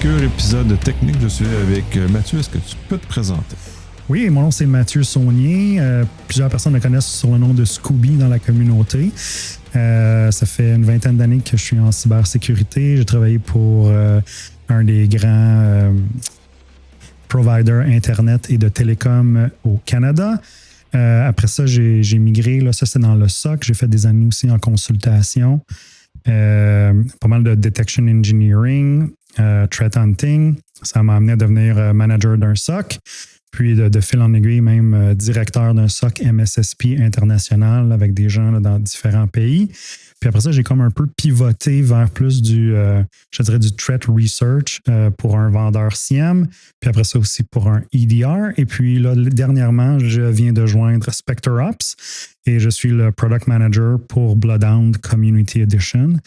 Secure, épisode technique. Je suis avec Mathieu. Est-ce que tu peux te présenter? Oui, mon nom c'est Mathieu Saunier. Plusieurs personnes me connaissent sur le nom de Scooby dans la communauté. Ça fait une vingtaine d'années que je suis en cybersécurité. J'ai travaillé pour un des grands providers Internet et de télécom au Canada. Après ça, j'ai migré. Là, ça, c'est dans le SOC. J'ai fait des années aussi en consultation. Pas mal de detection engineering, threat hunting. Ça m'a amené à devenir manager d'un SOC. Puis de fil en aiguille, même directeur d'un SOC MSSP international avec des gens là, dans différents pays. Puis après ça, j'ai comme un peu pivoté vers plus du threat research pour un vendeur SIEM. Puis après ça aussi pour un EDR. Et puis là, dernièrement, je viens de joindre SpectreOps et je suis le product manager pour Bloodhound Community Edition.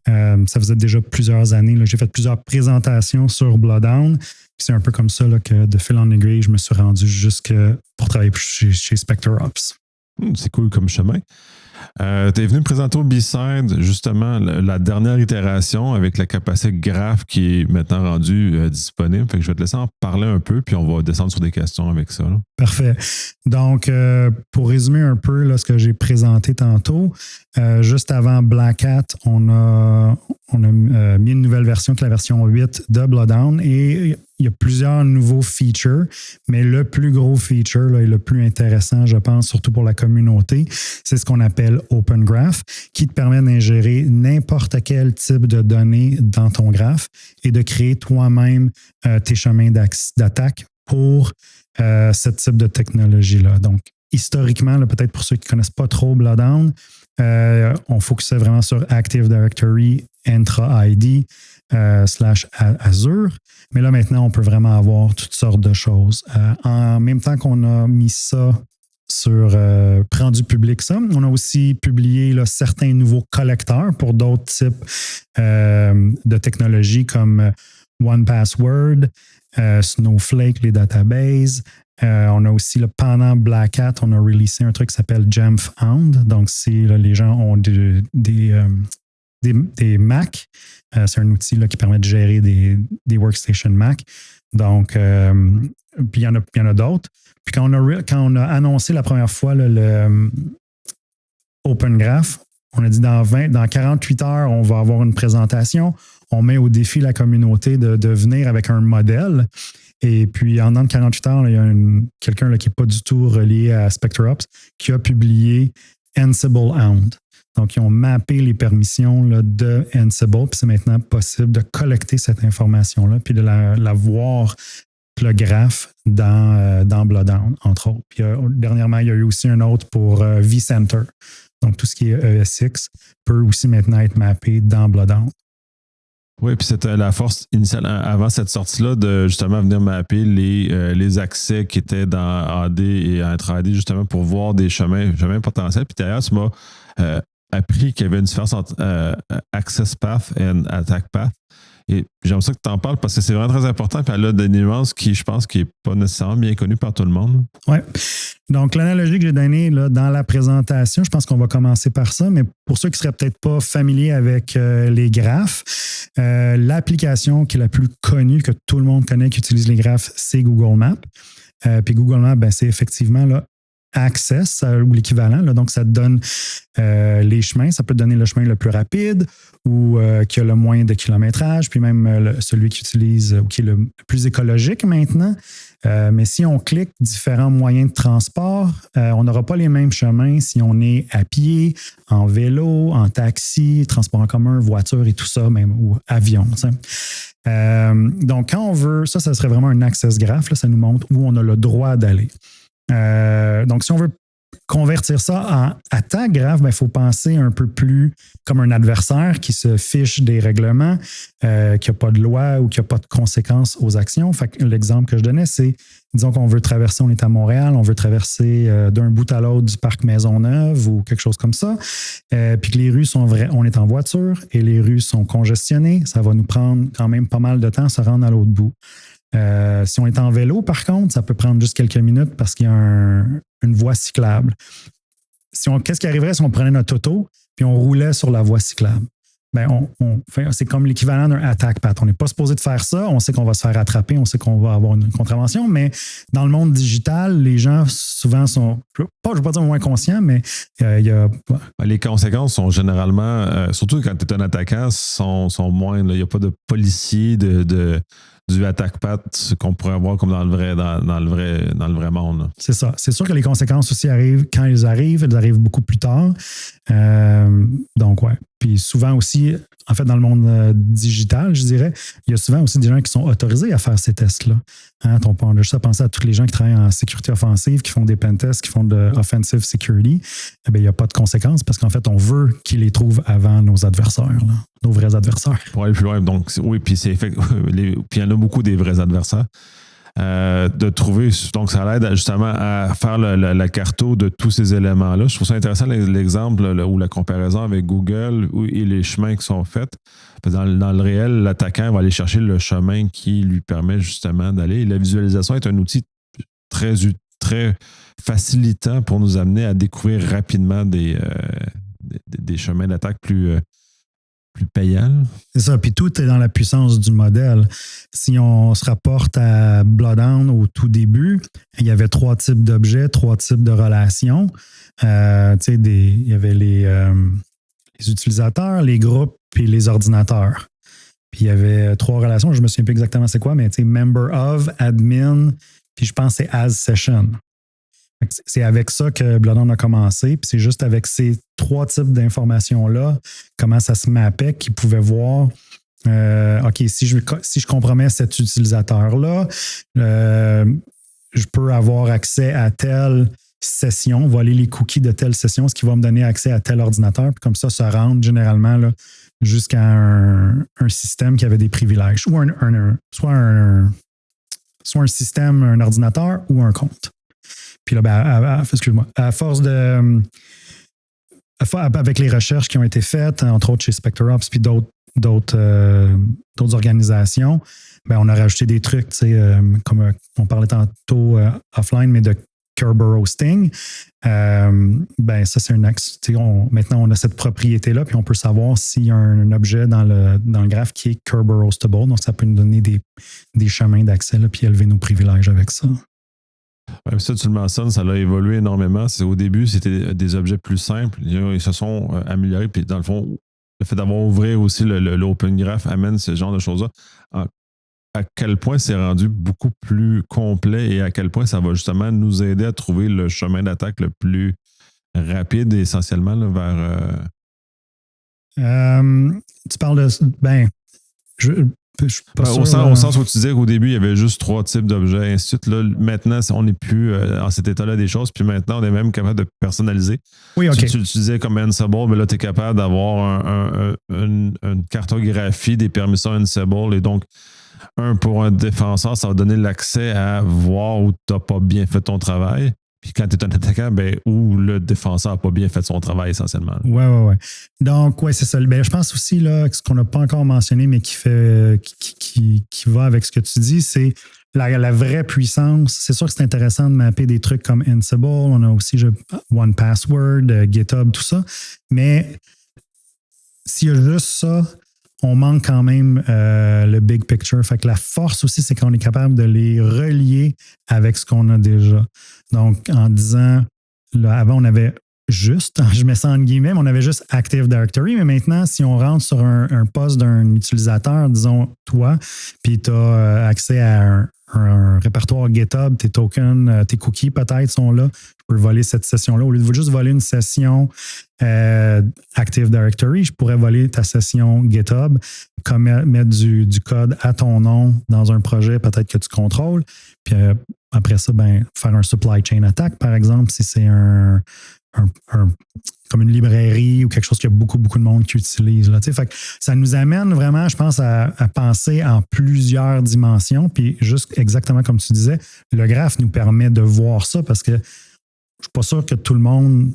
Ça faisait déjà plusieurs années. Là, j'ai fait plusieurs présentations sur Bloodhound. C'est un peu comme ça là, que de fil en aiguille, je me suis rendu jusque pour travailler chez SpectreOps. C'est cool comme chemin. Tu es venu me présenter au B-Side, justement, la dernière itération avec la capacité Graph qui est maintenant rendue disponible. Fait que je vais te laisser en parler un peu, puis on va descendre sur des questions avec ça. Là. Parfait. Donc, pour résumer un peu là, ce que j'ai présenté tantôt, juste avant Black Hat, on a mis une nouvelle version qui est la version 8 de Bloodhound et il y a plusieurs nouveaux features, mais le plus gros feature là, et le plus intéressant, je pense, surtout pour la communauté, c'est ce qu'on appelle Open Graph, qui te permet d'ingérer n'importe quel type de données dans ton graphe et de créer toi-même tes chemins d'attaque pour ce type de technologie-là. Donc, historiquement, là, peut-être pour ceux qui ne connaissent pas trop Bloodhound, on focusait vraiment sur Active Directory, Entra ID, /Azure. Mais là, maintenant, on peut vraiment avoir toutes sortes de choses. En même temps qu'on a mis ça sur rendu public ça, on a aussi publié là, certains nouveaux collecteurs pour d'autres types de technologies comme OnePassword, Snowflake, les databases. On a aussi, là, pendant Black Hat, on a releasé un truc qui s'appelle Jamfound. Donc, si là, les gens ont des Mac, c'est un outil là, qui permet de gérer des workstations Mac. Donc, puis il y en a d'autres. Puis quand on a annoncé la première fois là, le Open Graph, on a dit dans 48 heures, on va avoir une présentation. On met au défi la communauté de venir avec un modèle. Et puis, en dedans de 48 heures, là, il y a quelqu'un là, qui n'est pas du tout relié à SpectreOps qui a publié Ansible Hound. Donc, ils ont mappé les permissions là, de Ansible, puis c'est maintenant possible de collecter cette information-là, puis de la voir, le graphe dans Bloodhound, entre autres. Puis, dernièrement, il y a eu aussi un autre pour vCenter. Donc, tout ce qui est ESX peut aussi maintenant être mappé dans Bloodhound. Oui, puis c'était la force initiale, avant cette sortie-là, de justement venir mapper les accès qui étaient dans AD et intra-AD, justement pour voir des chemins potentiels. Puis d'ailleurs, tu m'as appris qu'il y avait une différence entre Access Path et Attack Path. Et j'aime ça que tu en parles parce que c'est vraiment très important. Puis elle a des nuances qui, je pense, qui n'est pas nécessairement bien connue par tout le monde. Oui. Donc, l'analogie que j'ai donnée là, dans la présentation, je pense qu'on va commencer par ça. Mais pour ceux qui ne seraient peut-être pas familiers avec les graphes, l'application qui est la plus connue, que tout le monde connaît, qui utilise les graphes, c'est Google Maps. Puis Google Maps, ben, c'est effectivement là, Access ou l'équivalent. Là, donc, ça te donne les chemins. Ça peut te donner le chemin le plus rapide ou qui a le moins de kilométrage, puis même celui qui utilise ou qui est le plus écologique maintenant. Mais si on clique différents moyens de transport, on n'aura pas les mêmes chemins si on est à pied, en vélo, en taxi, transport en commun, voiture et tout ça, même ou avion. Donc, quand on veut, ça serait vraiment un access graph. Là, ça nous montre où on a le droit d'aller. Donc, si on veut convertir ça en attaque grave, il faut penser un peu plus comme un adversaire qui se fiche des règlements, qui n'a pas de loi ou qui n'a pas de conséquences aux actions. Fait que l'exemple que je donnais, c'est, disons qu'on veut traverser, on est à Montréal, on veut traverser d'un bout à l'autre du parc Maisonneuve ou quelque chose comme ça, puis que les rues sont on est en voiture et les rues sont congestionnées, ça va nous prendre quand même pas mal de temps à se rendre à l'autre bout. Si on est en vélo, par contre, ça peut prendre juste quelques minutes parce qu'il y a une voie cyclable. Qu'est-ce qui arriverait si on prenait notre auto puis on roulait sur la voie cyclable? c'est comme l'équivalent d'un attack path. On n'est pas supposé de faire ça. On sait qu'on va se faire attraper. On sait qu'on va avoir une contravention. Mais dans le monde digital, les gens souvent sont, je ne veux pas dire moins conscients, mais il y a... Les conséquences sont généralement, surtout quand tu es un attaquant, sont moindres. Il n'y a pas de policier du attack path qu'on pourrait avoir comme dans le vrai monde. Là. C'est ça. C'est sûr que les conséquences aussi arrivent quand elles arrivent beaucoup plus tard. Donc, ouais. Puis souvent aussi, en fait, dans le monde digital, je dirais, il y a souvent aussi des gens qui sont autorisés à faire ces tests-là. On a juste à penser à tous les gens qui travaillent en sécurité offensive, qui font des pentests, qui font de offensive security. Eh bien, il n'y a pas de conséquences parce qu'en fait, on veut qu'ils les trouvent avant nos adversaires, là, nos vrais adversaires. Pour aller plus loin, donc, oui, puis puis il y en a beaucoup des vrais adversaires. De trouver, donc ça l'aide justement à faire la carto de tous ces éléments-là. Je trouve ça intéressant l'exemple ou la comparaison avec Google et les chemins qui sont faits. Dans le réel, l'attaquant va aller chercher le chemin qui lui permet justement d'aller. Et la visualisation est un outil très facilitant pour nous amener à découvrir rapidement des chemins d'attaque plus payants. C'est ça, puis tout est dans la puissance du modèle. Si on se rapporte à Bloodhound au tout début, il y avait 3 types d'objets, 3 types de relations. Il y avait les utilisateurs, les groupes et les ordinateurs. Puis il y avait 3 relations, je ne me souviens plus exactement c'est quoi, mais member of, admin, puis je pense que c'est as session. C'est avec ça que Bloodhound a commencé, puis c'est juste avec ces 3 types d'informations-là, comment ça se mappait, qu'ils pouvaient voir, OK, si je compromets cet utilisateur-là, je peux avoir accès à telle session, voler les cookies de telle session, ce qui va me donner accès à tel ordinateur, puis comme ça rentre généralement là, jusqu'à un système qui avait des privilèges, ou soit un système, un ordinateur ou un compte. Puis là, excuse-moi, à force avec les recherches qui ont été faites, entre autres chez SpectreOps puis d'autres organisations, on a rajouté des trucs, comme on parlait tantôt offline, mais de Kerberos Sting. Ça, c'est un axe. Maintenant, on a cette propriété-là, puis on peut savoir s'il y a un objet dans le graphe qui est Kerberostable. Donc, ça peut nous donner des chemins d'accès, là, puis élever nos privilèges avec ça. Ouais, ça, tu le mentionnes, ça a évolué énormément. Au début, c'était des objets plus simples. Ils se sont améliorés. Puis, dans le fond, le fait d'avoir ouvert aussi l'Open Graph amène ce genre de choses-là. À quel point c'est rendu beaucoup plus complet et à quel point ça va justement nous aider à trouver le chemin d'attaque le plus rapide, essentiellement, là, vers... Tu parles de... au sens où tu disais qu'au début, il y avait juste 3 types d'objets, et ainsi de suite. Là, maintenant, on n'est plus en cet état-là des choses, puis maintenant, on est même capable de personnaliser. Oui, OK. Tu disais comme Ansible, mais là, tu es capable d'avoir une cartographie des permissions Ansible, et donc, pour un défenseur, ça va donner l'accès à voir où tu n'as pas bien fait ton travail. Puis quand tu es un attaquant, où le défenseur n'a pas bien fait son travail essentiellement. Oui. Donc, c'est ça. Je pense aussi là, ce qu'on n'a pas encore mentionné, mais qui va avec ce que tu dis, c'est la vraie puissance. C'est sûr que c'est intéressant de mapper des trucs comme Ansible. On a aussi 1Password, GitHub, tout ça. Mais s'il y a juste ça, on manque quand même le big picture. Fait que la force aussi, c'est qu'on est capable de les relier avec ce qu'on a déjà. Donc, en disant, là, avant, on avait juste, je mets ça en guillemets, mais on avait juste Active Directory. Mais maintenant, si on rentre sur un poste d'un utilisateur, disons toi, puis tu as accès à un répertoire GitHub, tes tokens, tes cookies peut-être sont là. Je peux voler cette session-là. Au lieu de juste voler une session Active Directory, je pourrais voler ta session GitHub, mettre du code à ton nom dans un projet peut-être que tu contrôles. Puis après ça, faire un supply chain attack, par exemple, si c'est comme une librairie ou quelque chose qu'il y a beaucoup de monde qui utilise. Là, fait que ça nous amène vraiment, je pense, à penser en plusieurs dimensions. Puis juste exactement comme tu disais, le graphe nous permet de voir ça parce que je ne suis pas sûr que tout le monde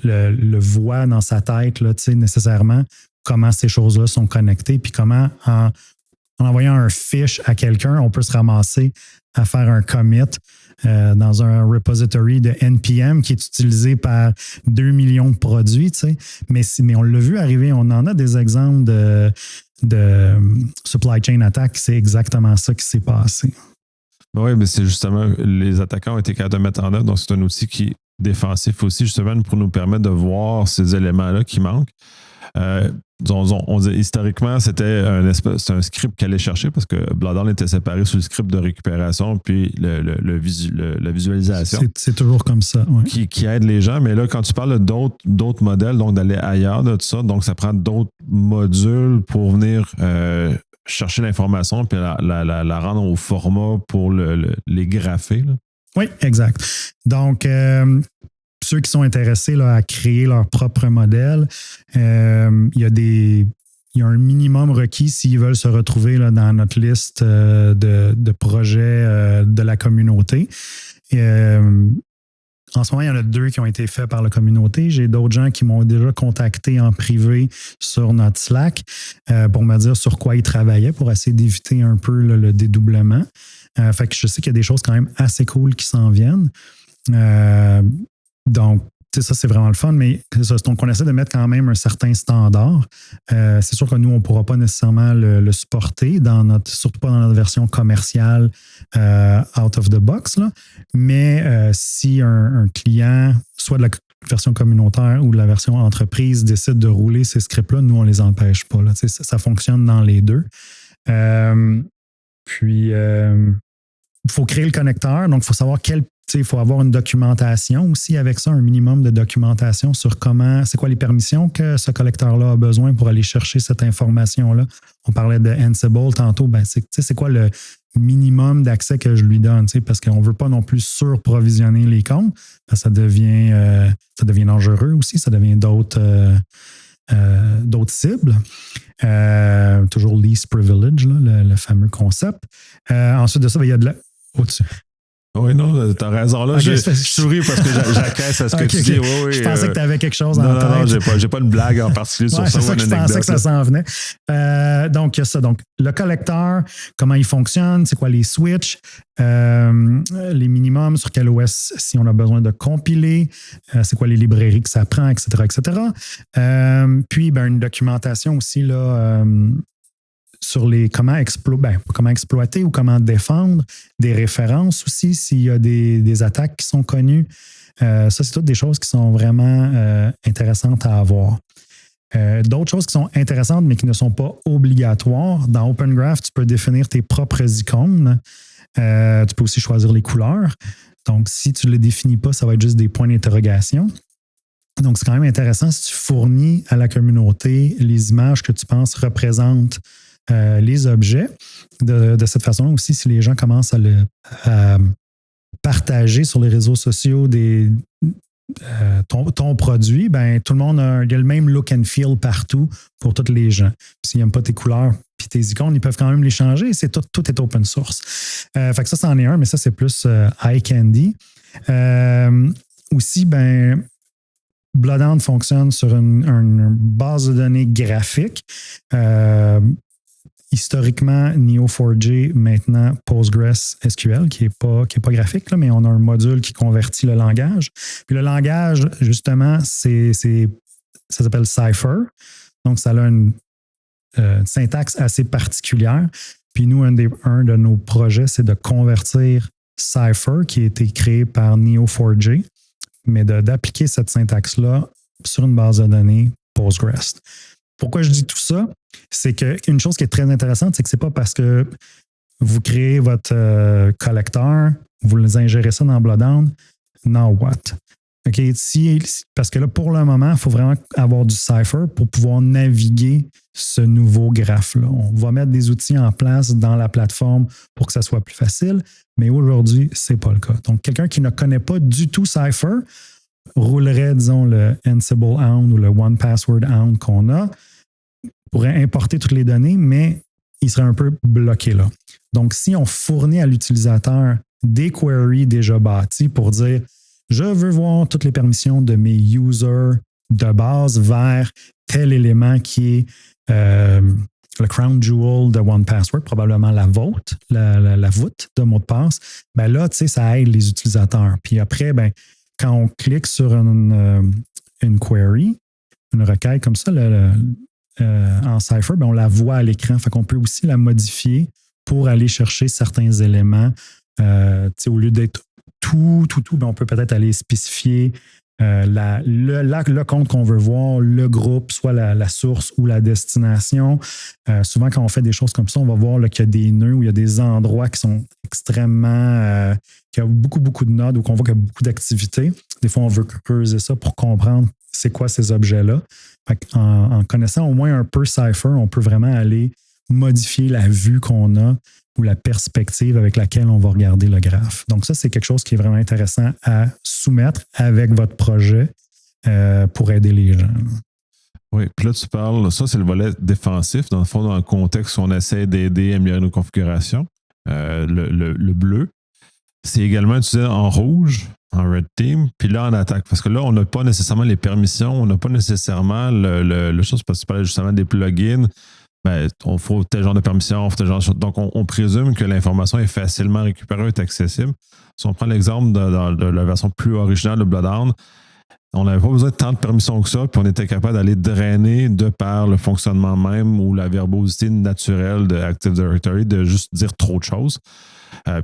le voit dans sa tête là, nécessairement, comment ces choses-là sont connectées, puis comment en envoyant un fiche à quelqu'un, on peut se ramasser à faire un commit dans un repository de NPM qui est utilisé par 2 millions de produits. Mais on l'a vu arriver, on en a des exemples de supply chain attack, c'est exactement ça qui s'est passé. Oui, mais c'est justement, les attaquants ont été capables de mettre en œuvre, donc c'est un outil qui est défensif aussi, justement, pour nous permettre de voir ces éléments-là qui manquent. On dit, historiquement, c'était un script qu'elle allait chercher parce que Bloodhound était séparé sous le script de récupération puis la visualisation. C'est toujours comme ça. Ouais. Qui aide les gens. Mais là, quand tu parles d'autres modèles, donc d'aller ailleurs de tout ça, donc ça prend d'autres modules pour venir chercher l'information puis la rendre au format pour les grapher. Là. Oui, exact. Donc, ceux qui sont intéressés là, à créer leur propre modèle, il y a un minimum requis s'ils veulent se retrouver là, dans notre liste de projets de la communauté. En ce moment, il y en a 2 qui ont été faits par la communauté. J'ai d'autres gens qui m'ont déjà contacté en privé sur notre Slack pour me dire sur quoi ils travaillaient pour essayer d'éviter un peu là, le dédoublement. Fait que je sais qu'il y a des choses quand même assez cool qui s'en viennent. Donc, ça, c'est vraiment le fun, mais donc on essaie de mettre quand même un certain standard. C'est sûr que nous, on ne pourra pas nécessairement le supporter, surtout pas dans notre version commerciale out of the box. Là. Mais si un client, soit de la version communautaire ou de la version entreprise, décide de rouler ces scripts-là, nous, on ne les empêche pas. Là. Ça fonctionne dans les deux. Puis, il faut créer le connecteur, donc il faut savoir il faut avoir une documentation aussi avec ça, un minimum de documentation sur c'est quoi les permissions que ce collecteur-là a besoin pour aller chercher cette information-là. On parlait de Ansible tantôt, c'est quoi le minimum d'accès que je lui donne, parce qu'on ne veut pas non plus surprovisionner les comptes, ça devient dangereux aussi, ça devient d'autres cibles. Toujours least privilege, là, le fameux concept. Ensuite de ça, il y a de la... Au-dessus. Oui, non, t'as raison. Là, okay, je souris parce que j'acquiesce à ce que tu dis. Oui, je pensais que tu avais quelque chose en tête. Non, j'ai pas une blague en particulier sur ça. C'est ça que je pensais que ça s'en venait. Donc, il y a ça. Donc, le collecteur, comment il fonctionne, c'est quoi les switches, les minimums, sur quel OS si on a besoin de compiler, c'est quoi les librairies que ça prend, etc., etc. Puis, une documentation aussi, là... sur les comment exploiter ou comment défendre, des références aussi, s'il y a des attaques qui sont connues. Ça, c'est toutes des choses qui sont vraiment intéressantes à avoir. D'autres choses qui sont intéressantes, mais qui ne sont pas obligatoires. Dans OpenGraph, tu peux définir tes propres icônes. Tu peux aussi choisir les couleurs. Donc, si tu ne les définis pas, ça va être juste des points d'interrogation. Donc, c'est quand même intéressant si tu fournis à la communauté les images que tu penses représentent les objets. De cette façon aussi, si les gens commencent à partager sur les réseaux sociaux ton produit, tout le monde il y a le même look and feel partout pour tous les gens. S'ils n'aiment pas tes couleurs puis tes icônes, ils peuvent quand même les changer. Tout est open source. Fait que ça, c'en est un, mais ça, c'est plus eye candy. Aussi, Bloodhound fonctionne sur une base de données graphique. Historiquement, Neo4j, maintenant PostgreSQL, qui est pas graphique, là, mais on a un module qui convertit le langage. Puis le langage, justement, ça s'appelle Cypher. Donc, ça a une syntaxe assez particulière. Puis nous, un de nos projets, c'est de convertir Cypher, qui a été créé par Neo4j, mais d'appliquer cette syntaxe-là sur une base de données Postgres. Pourquoi je dis tout ça? C'est qu'une chose qui est très intéressante, c'est que c'est pas parce que vous créez votre collecteur, vous les ingérez ça dans Bloodhound, now what? Okay? Parce que là, pour le moment, il faut vraiment avoir du Cypher pour pouvoir naviguer ce nouveau graphe-là. On va mettre des outils en place dans la plateforme pour que ça soit plus facile, mais aujourd'hui, ce n'est pas le cas. Donc, quelqu'un qui ne connaît pas du tout Cypher roulerait, disons, le Ansible Hound ou le One Password Hound qu'on a, pourrait importer toutes les données, mais il serait un peu bloqué là. Donc, si on fournit à l'utilisateur des queries déjà bâtis pour dire « Je veux voir toutes les permissions de mes users de base vers tel élément qui est le crown jewel de 1Password, probablement la voûte, la voûte de mot de passe, ben là, tu sais, ça aide les utilisateurs. Puis après, ben, quand on clique sur une query, une requête comme ça, en Cypher, ben on la voit à l'écran. Fait qu'on peut aussi la modifier pour aller chercher certains éléments. Au lieu d'être tout, ben on peut peut-être aller spécifier le compte qu'on veut voir, le groupe, soit la source ou la destination. Souvent, quand on fait des choses comme ça, on va voir qu'il y a des nœuds ou il y a des endroits qui sont extrêmement... qui a beaucoup, beaucoup de nodes ou qu'on voit qu'il y a beaucoup d'activités. Des fois, on veut creuser ça pour comprendre c'est quoi ces objets-là. En connaissant au moins un peu Cypher, on peut vraiment aller modifier la vue qu'on a ou la perspective avec laquelle on va regarder le graphe. Donc ça, c'est quelque chose qui est vraiment intéressant à soumettre avec votre projet pour aider les gens. Oui, puis là, tu parles, ça, c'est le volet défensif. Dans le fond, dans le contexte où on essaie d'aider à améliorer nos configurations, le bleu. C'est également utilisé en rouge, en red team, puis là, en attaque. Parce que là, on n'a pas nécessairement les permissions, on n'a pas nécessairement le chose, parce que tu parlais justement des plugins. Ben, on faut tel genre de permission, on faut tel genre de choses. Donc, on présume que l'information est facilement récupérée, est accessible. Si on prend l'exemple de la version plus originale de Bloodhound, on n'avait pas besoin de tant de permissions que ça, puis on était capable d'aller drainer de par le fonctionnement même ou la verbosité naturelle de Active Directory, de juste dire trop de choses.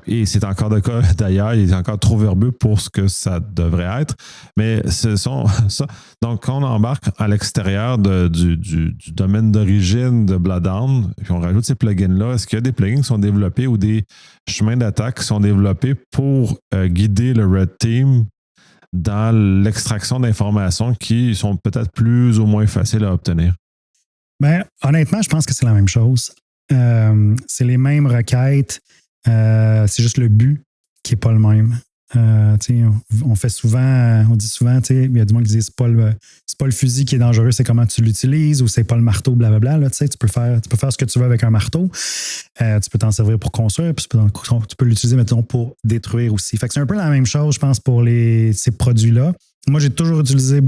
Et c'est encore le cas d'ailleurs, il est encore trop verbeux pour ce que ça devrait être. Mais ce sont ça. Donc, quand on embarque à l'extérieur du domaine d'origine de Bloodhound, puis on rajoute ces plugins-là, est-ce qu'il y a des plugins qui sont développés ou des chemins d'attaque qui sont développés pour guider le Red Team dans l'extraction d'informations qui sont peut-être plus ou moins faciles à obtenir? Bien, honnêtement, je pense que c'est la même chose. C'est les mêmes requêtes. C'est juste le but qui n'est pas le même. On fait souvent, on dit souvent, il y a du monde qui dit c'est pas le fusil qui est dangereux, c'est comment tu l'utilises, ou c'est pas le marteau, blablabla. Là, tu peux faire ce que tu veux avec un marteau. Tu peux t'en servir pour construire, puis tu peux l'utiliser, mettons, pour détruire aussi. Fait que c'est un peu la même chose, je pense, pour ces produits-là. Moi, j'ai toujours utilisé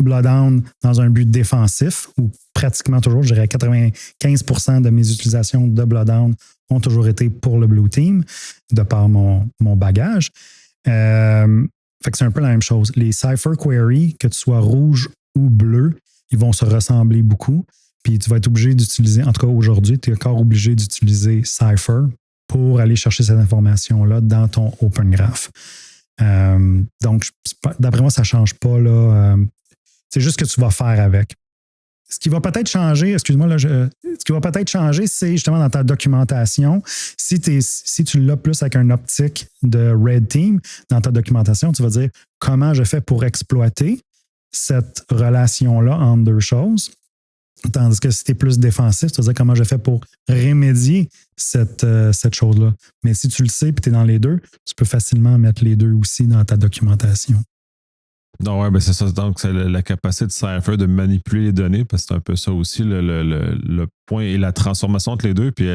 Bloodhound dans un but défensif, ou pratiquement toujours, je dirais 95% de mes utilisations de Bloodhound ont toujours été pour le Blue Team, de par mon bagage. Fait que c'est un peu la même chose. Les Cypher Query, que tu sois rouge ou bleu, ils vont se ressembler beaucoup. Puis tu vas être obligé d'utiliser, en tout cas aujourd'hui, tu es encore obligé d'utiliser Cypher pour aller chercher cette information-là dans ton Open Graph. Donc, d'après moi, ça ne change pas. Là, c'est juste ce que tu vas faire avec. Ce qui va peut-être changer, ce qui va peut-être changer, c'est justement dans ta documentation. Si tu l'as plus avec un optique de Red Team, dans ta documentation, tu vas dire comment je fais pour exploiter cette relation-là entre deux choses. Tandis que si tu es plus défensif, tu vas dire comment je fais pour remédier cette chose-là. Mais si tu le sais et tu es dans les deux, tu peux facilement mettre les deux aussi dans ta documentation. Non, ouais, ben c'est ça. Donc, c'est la capacité de Cypher de manipuler les données, parce que c'est un peu ça aussi, le point et la transformation entre les deux. Puis,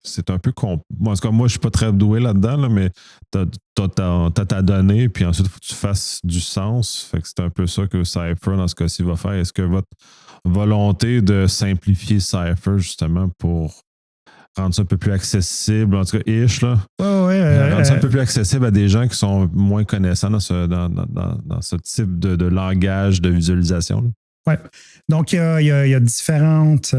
c'est un peu en tout cas, moi, je ne suis pas très doué là-dedans, là, mais tu as ta donnée, puis ensuite, il faut que tu fasses du sens. Fait que c'est un peu ça que Cypher, dans ce cas-ci, va faire. Est-ce que votre volonté de simplifier Cypher, justement, pour rendre ça un peu plus accessible, en tout cas, là. Rendre ça un peu plus accessible à des gens qui sont moins connaissants dans ce type de langage de visualisation. Oui. Donc, il y a différentes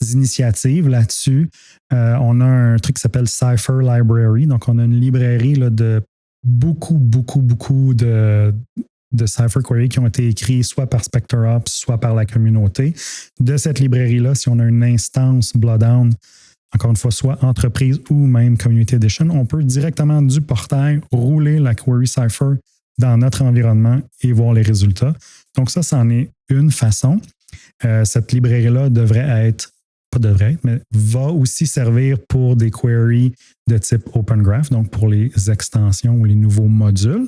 initiatives là-dessus. On a un truc qui s'appelle Cypher Library. Donc, on a une librairie là, de beaucoup de Cypher Query qui ont été écrits soit par SpectreOps, soit par la communauté. De cette librairie-là, si on a une instance Bloodhound, encore une fois, soit entreprise ou même Community Edition, on peut directement du portail rouler la Query Cypher dans notre environnement et voir les résultats. Donc ça, c'en est une façon. Cette librairie-là va aussi servir pour des queries de type Open Graph, donc pour les extensions ou les nouveaux modules.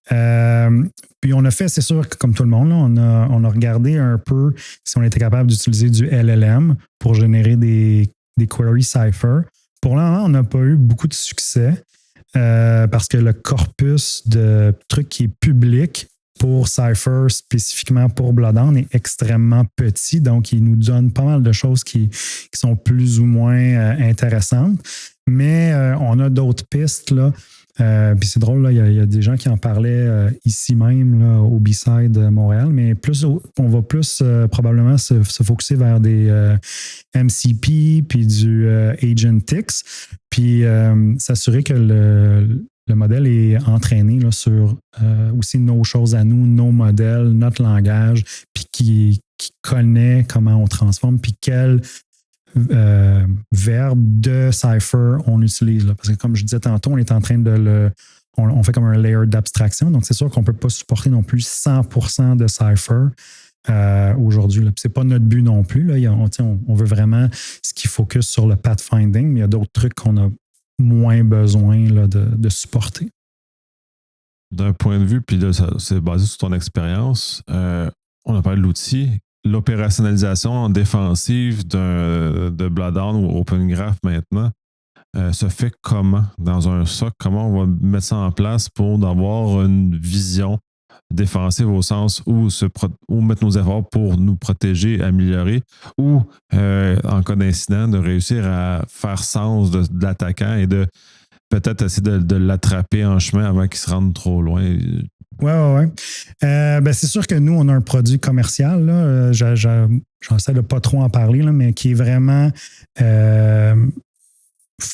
Puis on a fait, c'est sûr que comme tout le monde, là, on a regardé un peu si on était capable d'utiliser du LLM pour générer des queries Cypher. Pour le moment, on n'a pas eu beaucoup de succès parce que le corpus de trucs qui est public pour Cypher, spécifiquement pour Bloodhound, est extrêmement petit. Donc, il nous donne pas mal de choses qui sont plus ou moins intéressantes. Mais on a d'autres pistes, là. Puis c'est drôle, là, il y a des gens qui en parlaient ici même, là, au B-Side Montréal, mais on va plus probablement se focusser vers des MCP puis du Agentix, puis s'assurer que le modèle est entraîné là, sur aussi nos choses à nous, nos modèles, notre langage, puis qui connaît comment on transforme, puis quel verbe de Cypher on utilise. Là. Parce que comme je disais tantôt, on est en train de on fait comme un layer d'abstraction. Donc, c'est sûr qu'on ne peut pas supporter non plus 100% de Cypher aujourd'hui. Ce n'est pas notre but non plus. Là. On veut vraiment ce qui focus sur le pathfinding, mais il y a d'autres trucs qu'on a moins besoin là, de supporter. D'un point de vue, puis là, c'est basé sur ton expérience, on a parlé de l'outil. L'opérationnalisation défensive de Bloodhound ou OpenGraph maintenant se fait comment dans un SOC? Comment on va mettre ça en place pour avoir une vision défensive au sens où mettre nos efforts pour nous protéger, améliorer ou, en cas d'incident, de réussir à faire sens de l'attaquant et de peut-être essayer de l'attraper en chemin avant qu'il se rende trop loin. Oui. C'est sûr que nous, on a un produit commercial. Là. J'essaie de pas trop en parler, là, mais qui est vraiment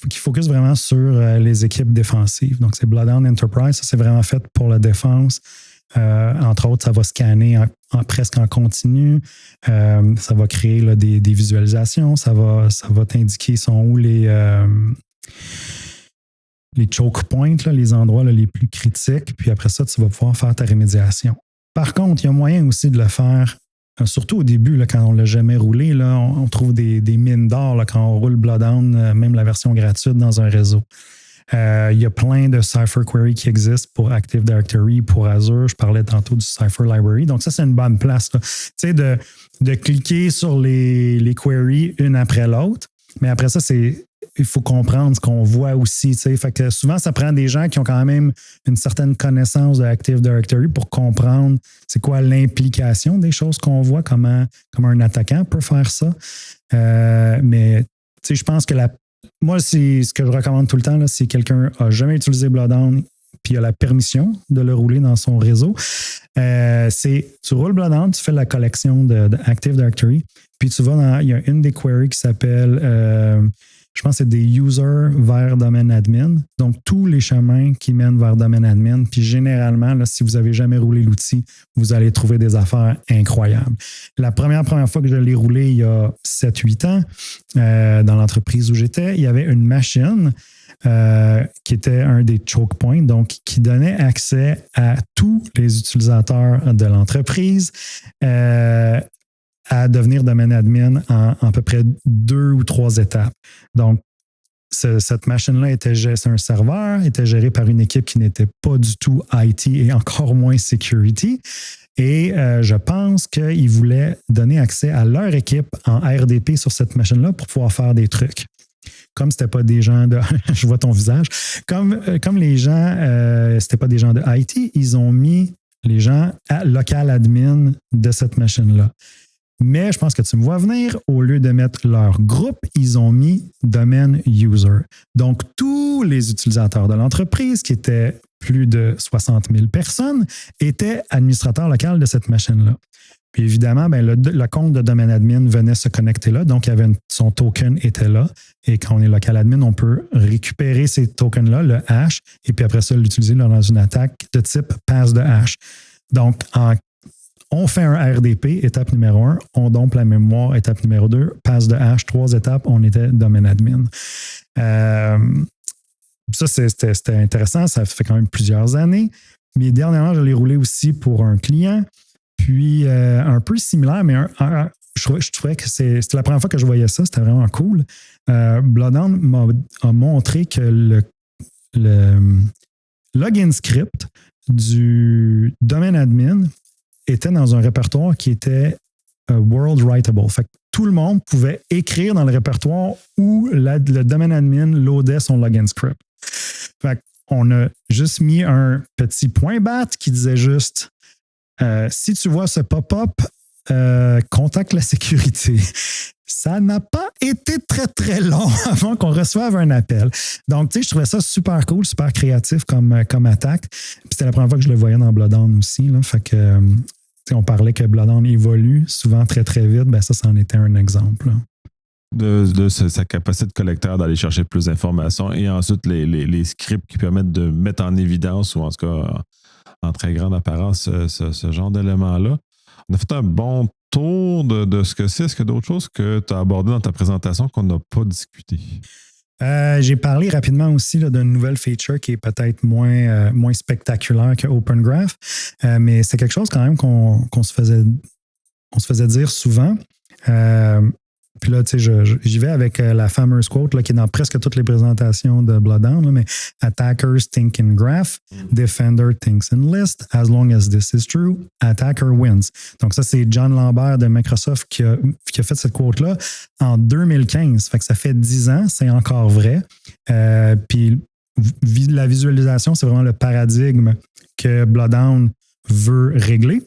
qui focus vraiment sur les équipes défensives. Donc, c'est Bloodhound Enterprise. Ça, c'est vraiment fait pour la défense. Entre autres, ça va scanner presque en continu. Ça va créer là, des visualisations. Ça va t'indiquer sont où les choke points, là, les endroits là, les plus critiques, puis après ça, tu vas pouvoir faire ta rémédiation. Par contre, il y a moyen aussi de le faire, surtout au début, là, quand on ne l'a jamais roulé, là, on trouve des mines d'or là, quand on roule Bloodhound, même la version gratuite dans un réseau. Il y a plein de Cypher Query qui existent pour Active Directory, pour Azure. Je parlais tantôt du Cypher Library. Donc, ça, c'est une bonne place. Tu sais, de cliquer sur les queries une après l'autre. Mais après ça, il faut comprendre ce qu'on voit aussi. T'sais. Fait que souvent, ça prend des gens qui ont quand même une certaine connaissance de Active Directory pour comprendre c'est quoi l'implication des choses qu'on voit, comment un attaquant peut faire ça. Mais je pense que moi, c'est ce que je recommande tout le temps, là, si quelqu'un n'a jamais utilisé Bloodhound puis a la permission de le rouler dans son réseau, tu roules Bloodhound, tu fais la collection de Active Directory, puis tu vas il y a une des queries qui s'appelle, je pense que c'est des users vers domaine admin. Donc, tous les chemins qui mènent vers domaine admin. Puis généralement, là, si vous n'avez jamais roulé l'outil, vous allez trouver des affaires incroyables. La première fois que je l'ai roulé il y a 7-8 ans, dans l'entreprise où j'étais, il y avait une machine qui était un des choke points, donc qui donnait accès à tous les utilisateurs de l'entreprise à devenir domaine admin en à peu près 2 ou 3 étapes. Donc, cette machine-là c'est un serveur, était géré par une équipe qui n'était pas du tout IT et encore moins security. Et je pense qu'ils voulaient donner accès à leur équipe en RDP sur cette machine-là pour pouvoir faire des trucs. Comme c'était pas des gens de... je vois ton visage. Comme les gens, c'était pas des gens de IT, ils ont mis les gens à local admin de cette machine-là. Mais je pense que tu me vois venir, au lieu de mettre leur groupe, ils ont mis domaine user. Donc, tous les utilisateurs de l'entreprise, qui étaient plus de 60 000 personnes, étaient administrateurs locaux de cette machine-là. Puis évidemment, le compte de domaine admin venait se connecter là, donc son token était là. Et quand on est local admin, on peut récupérer ces tokens-là, le hash, et puis après ça, l'utiliser dans une attaque de type pass de hash. Donc, on fait un RDP, étape numéro 1, on dompe la mémoire, étape numéro 2, passe de hash, 3 étapes, on était domaine admin. Ça, c'était intéressant, ça fait quand même plusieurs années. Mais dernièrement, je l'ai roulé aussi pour un client, puis un peu similaire, mais je trouvais que c'était la première fois que je voyais ça, c'était vraiment cool. Bloodhound a montré que le login script du domaine admin était dans un répertoire qui était world writable. Fait que tout le monde pouvait écrire dans le répertoire où le domaine admin loadait son login script. Fait qu'on a juste mis un petit point bat qui disait juste Si tu vois ce pop-up, contacte la sécurité. Ça n'a pas été très, très long avant qu'on reçoive un appel. Donc, tu sais, je trouvais ça super cool, super créatif comme attaque. Puis c'était la première fois que je le voyais dans Bloodhound aussi. Là. Fait que, on parlait que Bloodhound évolue souvent très, très vite. Ben ça, c'en était un exemple. Là. De sa capacité de collecteur d'aller chercher plus d'informations et ensuite les scripts qui permettent de mettre en évidence ou en tout cas en très grande apparence ce genre d'éléments-là. On a fait un bon tour de ce que c'est. Est-ce qu'il y a d'autres choses que tu as abordées dans ta présentation qu'on n'a pas discuté? J'ai parlé rapidement aussi là, d'une nouvelle feature qui est peut-être moins spectaculaire que Open Graph, mais c'est quelque chose quand même qu'on se faisait dire souvent. Puis là, tu sais, j'y vais avec la fameuse quote là, qui est dans presque toutes les présentations de Bloodhound, là, mais Attackers think in graph, Defender thinks in list. As long as this is true, attacker wins. Donc ça, c'est John Lambert de Microsoft qui a fait cette quote-là en 2015. Fait que ça fait 10 ans, c'est encore vrai. Puis la visualisation, c'est vraiment le paradigme que Bloodhound veut régler.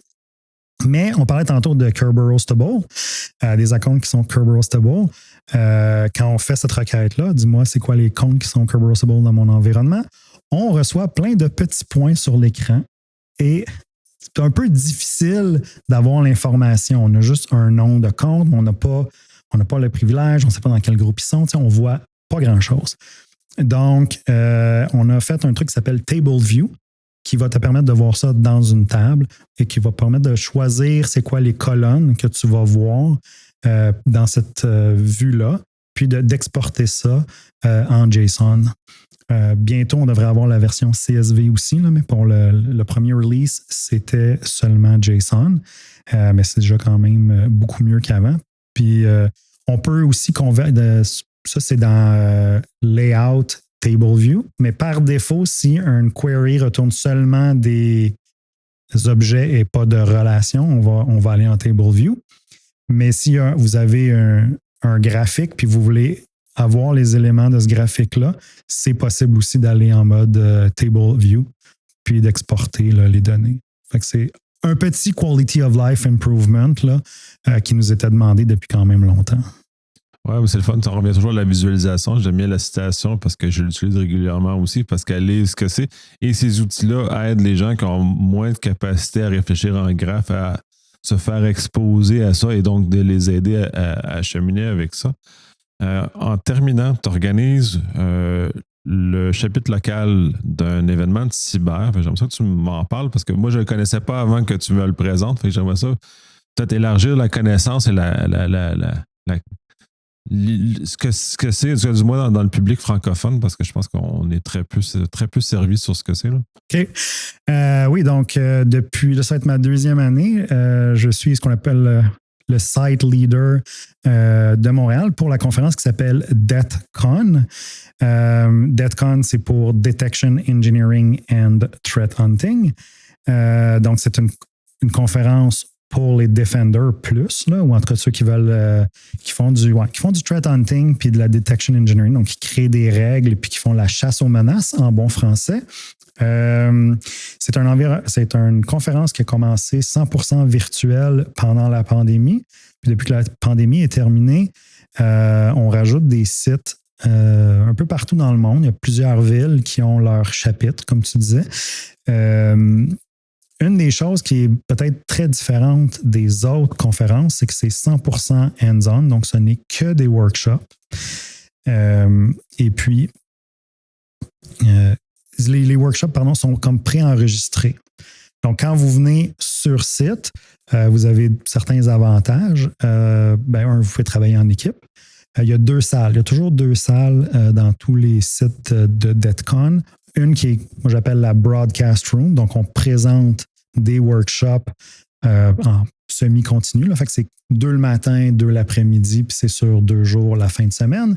Mais on parlait tantôt de Kerberostable, des icônes qui sont Kerberostable. Quand on fait cette requête-là, dis-moi c'est quoi les icônes qui sont Kerberostable dans mon environnement, on reçoit plein de petits points sur l'écran et c'est un peu difficile d'avoir l'information. On a juste un nom de compte, mais on n'a pas le privilège, on ne sait pas dans quel groupe ils sont, on ne voit pas grand-chose. Donc, on a fait un truc qui s'appelle Table View, qui va te permettre de voir ça dans une table et qui va te permettre de choisir c'est quoi les colonnes que tu vas voir dans cette vue-là, puis d'exporter ça en JSON. Bientôt, on devrait avoir la version CSV aussi, là, mais pour le premier release, c'était seulement JSON, mais c'est déjà quand même beaucoup mieux qu'avant. Puis, on peut aussi convertir, ça c'est dans Layout, Table View, mais par défaut, si un query retourne seulement des objets et pas de relation, on va aller en Table View. Mais si vous avez un graphique puis vous voulez avoir les éléments de ce graphique-là, c'est possible aussi d'aller en mode Table View puis d'exporter là, les données. Fait que c'est un petit quality of life improvement là, qui nous était demandé depuis quand même longtemps. Oui, mais c'est le fun. On revient toujours à la visualisation. J'aime bien la citation parce que je l'utilise régulièrement aussi parce qu'elle est ce que c'est. Et ces outils-là aident les gens qui ont moins de capacité à réfléchir en graphe, à se faire exposer à ça et donc de les aider à cheminer avec ça. En terminant, tu organises le chapitre local d'un événement de cyber. J'aimerais ça que tu m'en parles parce que moi, je ne le connaissais pas avant que tu me le présentes. J'aimerais ça peut-être élargir la connaissance et ce que c'est, du moins dans le public francophone, parce que je pense qu'on est très peu servi sur ce que c'est. Là. OK. Oui, donc depuis, là, ça va être ma deuxième année. Je suis ce qu'on appelle le site leader de Montréal pour la conférence qui s'appelle DETCON. DETCON, c'est pour Detection, Engineering and Threat Hunting. Donc, c'est une conférence pour les Defenders plus, là, ou en tout cas ceux qui veulent qui font du threat hunting puis de la detection engineering, donc qui créent des règles et puis qui font la chasse aux menaces en bon français. C'est une conférence qui a commencé 100% virtuelle pendant la pandémie. Puis depuis que la pandémie est terminée, on rajoute des sites un peu partout dans le monde. Il y a plusieurs villes qui ont leur chapitre, comme tu disais. Une des choses qui est peut-être très différente des autres conférences, c'est que c'est 100% hands-on, donc ce n'est que des workshops. Et puis, les workshops sont comme préenregistrés. Donc, quand vous venez sur site, vous avez certains avantages. Vous pouvez travailler en équipe. Il y a 2 salles. Il y a toujours 2 salles dans tous les sites de DETCON. Une qui est, moi j'appelle la Broadcast Room. Donc, on présente des workshops en semi-continu. Là. Fait que c'est 2 le matin, 2 l'après-midi, puis c'est sur 2 jours la fin de semaine.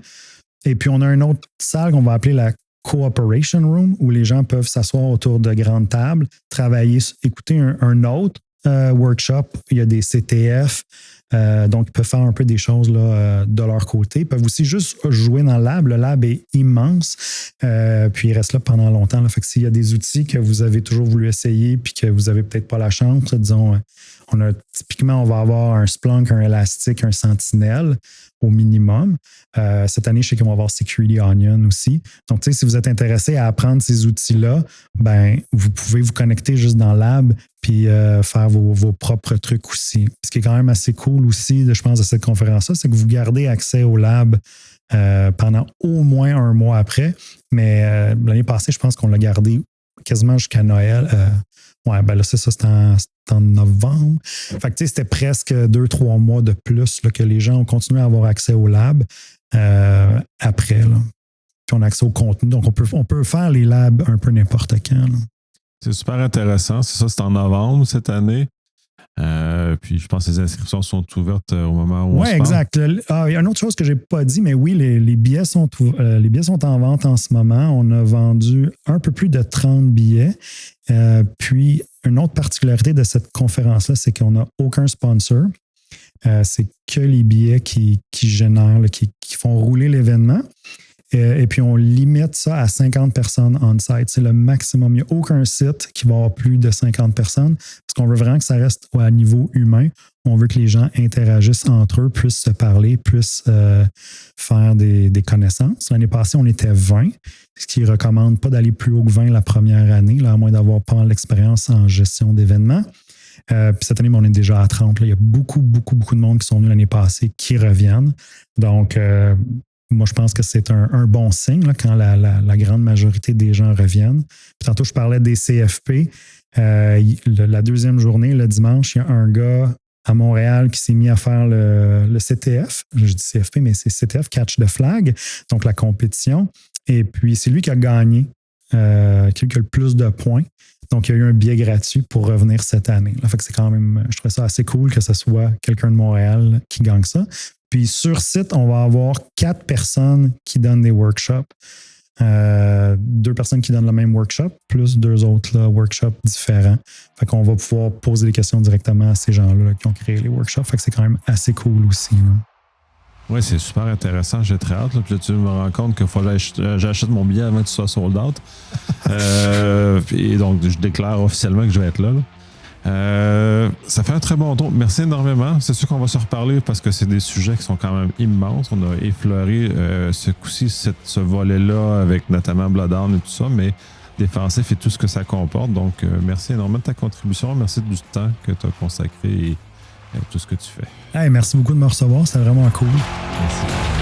Et puis, on a une autre salle qu'on va appeler la Cooperation Room, où les gens peuvent s'asseoir autour de grandes tables, travailler, écouter un autre workshop. Il y a des CTF, Donc, ils peuvent faire un peu des choses là, de leur côté. Ils peuvent aussi juste jouer dans le lab. Le lab est immense. Puis, il reste là pendant longtemps. Là. Fait que s'il y a des outils que vous avez toujours voulu essayer puis que vous n'avez peut-être pas la chance, disons, typiquement, on va avoir un Splunk, un Elastic, un Sentinel au minimum. Cette année, je sais qu'on va avoir Security Onion aussi. Donc, tu sais, si vous êtes intéressé à apprendre ces outils-là, ben, vous pouvez vous connecter juste dans Lab puis faire vos propres trucs aussi. Ce qui est quand même assez cool aussi, je pense, de cette conférence-là, c'est que vous gardez accès au Lab pendant au moins un mois après. Mais l'année passée, je pense qu'on l'a gardé quasiment jusqu'à Noël. Ouais, ben là, c'est ça, c'était en novembre. Fait que, tu sais, c'était presque 2-3 mois de plus là, que les gens ont continué à avoir accès au lab après. Là. Puis on a accès au contenu. Donc, on peut faire les labs un peu n'importe quand. Là. C'est super intéressant. C'est ça, c'est en novembre cette année. Puis je pense que les inscriptions sont ouvertes au moment où on se parle. Oui, exact. Il y a une autre chose que je n'ai pas dit, mais oui, les billets sont en vente en ce moment. On a vendu un peu plus de 30 billets. Puis, une autre particularité de cette conférence-là, c'est qu'on n'a aucun sponsor. C'est que les billets qui génèrent, qui font rouler l'événement. Et puis, on limite ça à 50 personnes on-site. C'est le maximum. Il n'y a aucun site qui va avoir plus de 50 personnes parce qu'on veut vraiment que ça reste à niveau humain. On veut que les gens interagissent entre eux, puissent se parler, puissent faire des connaissances. L'année passée, on était 20, ce qui ne recommande pas d'aller plus haut que 20 la première année, là, à moins d'avoir pas mal d'expérience en gestion d'événements. Puis cette année, on est déjà à 30. Là. Il y a beaucoup de monde qui sont venus l'année passée qui reviennent. Donc, moi, je pense que c'est un bon signe là, quand la grande majorité des gens reviennent. Puis tantôt, je parlais des CFP. La deuxième journée, le dimanche, il y a un gars à Montréal qui s'est mis à faire le CTF. Je dis CFP, mais c'est CTF, Catch the Flag, donc la compétition. Et puis, c'est lui qui a gagné, qui a le plus de points. Donc, il y a eu un billet gratuit pour revenir cette année. Là, fait que c'est quand même, je trouve ça assez cool que ce soit quelqu'un de Montréal qui gagne ça. Puis sur site, on va avoir 4 personnes qui donnent des workshops. 2 personnes qui donnent le même workshop, plus 2 autres là, workshops différents. Fait qu'on va pouvoir poser des questions directement à ces gens-là qui ont créé les workshops. Fait que c'est quand même assez cool aussi. Oui, c'est super intéressant. J'ai très hâte. Là. Puis là, tu me rends compte qu'il faut que j'achète mon billet avant que tu sois sold out. Et donc, je déclare officiellement que je vais être là. Ça fait un très bon tour. Merci énormément. C'est sûr qu'on va se reparler parce que c'est des sujets qui sont quand même immenses. On a effleuré ce coup-ci ce volet-là avec notamment Bloodhound et tout ça, mais défensif et tout ce que ça comporte. Donc, merci énormément de ta contribution. Merci du temps que tu as consacré et tout ce que tu fais. Hey, merci beaucoup de me recevoir. C'était vraiment cool. Merci.